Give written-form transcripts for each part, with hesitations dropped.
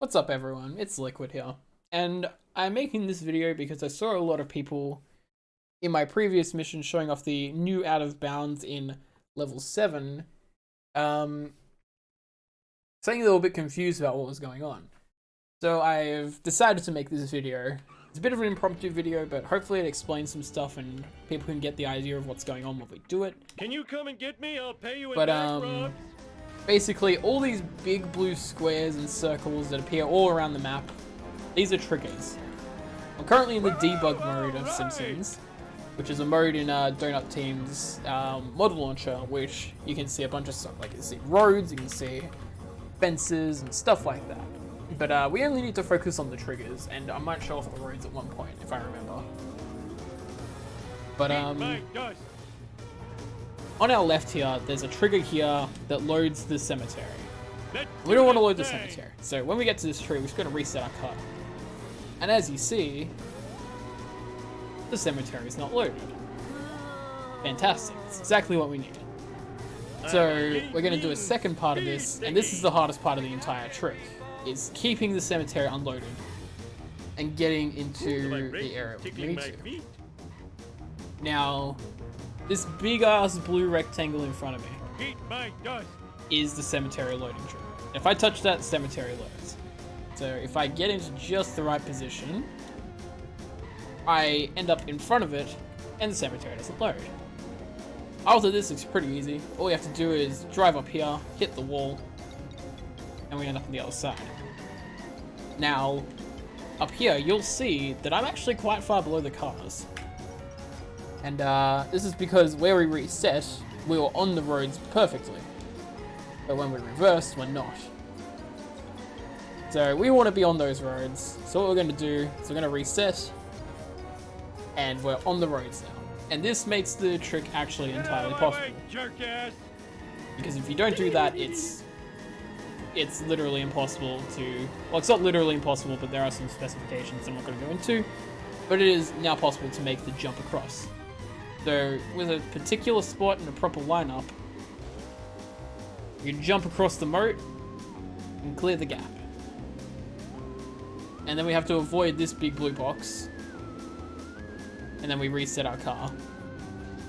What's up everyone, it's Liquid here, and I'm making this video because I saw a lot of people in my previous mission showing off the new out of bounds in level 7, saying they were a bit confused about what was going on. So I've decided to make this video. It's a bit of an impromptu video, but hopefully it explains some stuff and people can get the idea of what's going on when we do it. Can you come and get me? I'll pay you in But back rubs. basically, all these big blue squares and circles that appear all around the map, these are triggers. I'm currently in the debug mode of Simpsons, which is a mode in Donut Team's model launcher, which you can see a bunch of stuff. Like you can see roads, you can see fences and stuff like that. But we only need to focus on the triggers, and I might show off the roads at one point if I remember. But on our left here, there's a trigger here that loads the cemetery. We don't want to load the cemetery, so when we get to this tree, we're just going to reset our car. And as you see, the cemetery is not loaded. Fantastic, it's exactly what we needed. So we're going to do a second part of this, and this is the hardest part of the entire trick, is keeping the cemetery unloaded and getting into the area we need to. Now, this big ass blue rectangle in front of me is the cemetery loading tree. If I touch that, the cemetery loads. So if I get into just the right position, I end up in front of it and the cemetery doesn't load. After this, it's pretty easy. All we have to do is drive up here, hit the wall, and we end up on the other side. Now, up here, you'll see that I'm actually quite far below the cars. And this is because where we reset, we were on the roads perfectly. But when we reversed, we're not. So we want to be on those roads. So what we're going to do is we're going to reset. And we're on the roads now. And this makes the trick actually entirely possible. Because if you don't do that, it's literally impossible to... Well, it's not literally impossible, but there are some specifications I'm not going to go into. But it is now possible to make the jump across. So, with a particular spot and a proper lineup, you jump across the moat and clear the gap. And then we have to avoid this big blue box. And then we reset our car.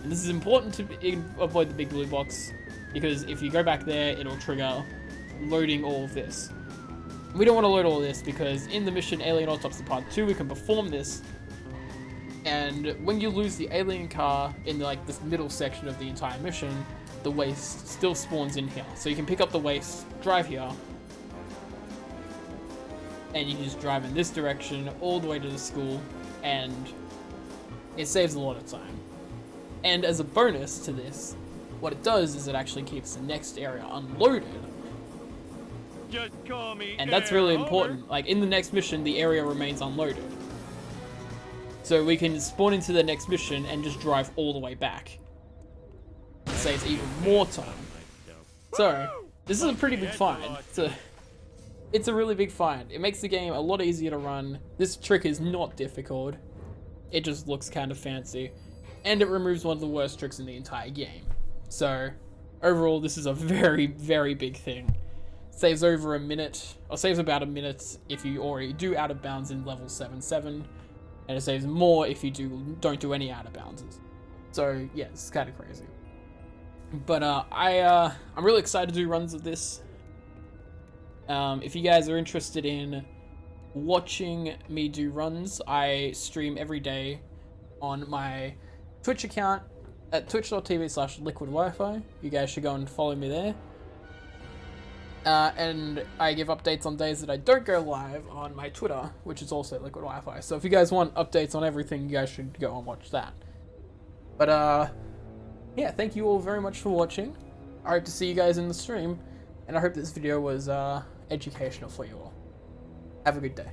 And this is important to avoid the big blue box, because if you go back there, it'll trigger loading all of this. We don't want to load all of this, because in the mission Alien Autopsy Part 2, we can perform this. And when you lose the alien car in like this middle section of the entire mission, the waste still spawns in here. So you can pick up the waste, drive here, and you can just drive in this direction all the way to the school, and it saves a lot of time. And as a bonus to this, what it does is it actually keeps the next area unloaded. Just call me and that's really important. Like in the next mission, the area remains unloaded. So we can spawn into the next mission and just drive all the way back. It saves even more time. So, this is a pretty big find. It's a really big find. It makes the game a lot easier to run. This trick is not difficult. It just looks kind of fancy. And it removes one of the worst tricks in the entire game. So, overall, this is a very, very big thing. Saves over a minute, or saves about a minute if you already do out of bounds in level 7-7. And it saves more if you don't do any out of bounds. So yeah, it's kind of crazy. But I'm really excited to do runs of this. If you guys are interested in watching me do runs, I stream every day on my Twitch account at twitch.tv/liquidwifi. You guys should go and follow me there. And I give updates on days that I don't go live on my Twitter, which is also Liquid Wi-Fi. So if you guys want updates on everything, you guys should go and watch that. But yeah, thank you all very much for watching. I hope to see you guys in the stream, and I hope this video was educational for you all. Have a good day.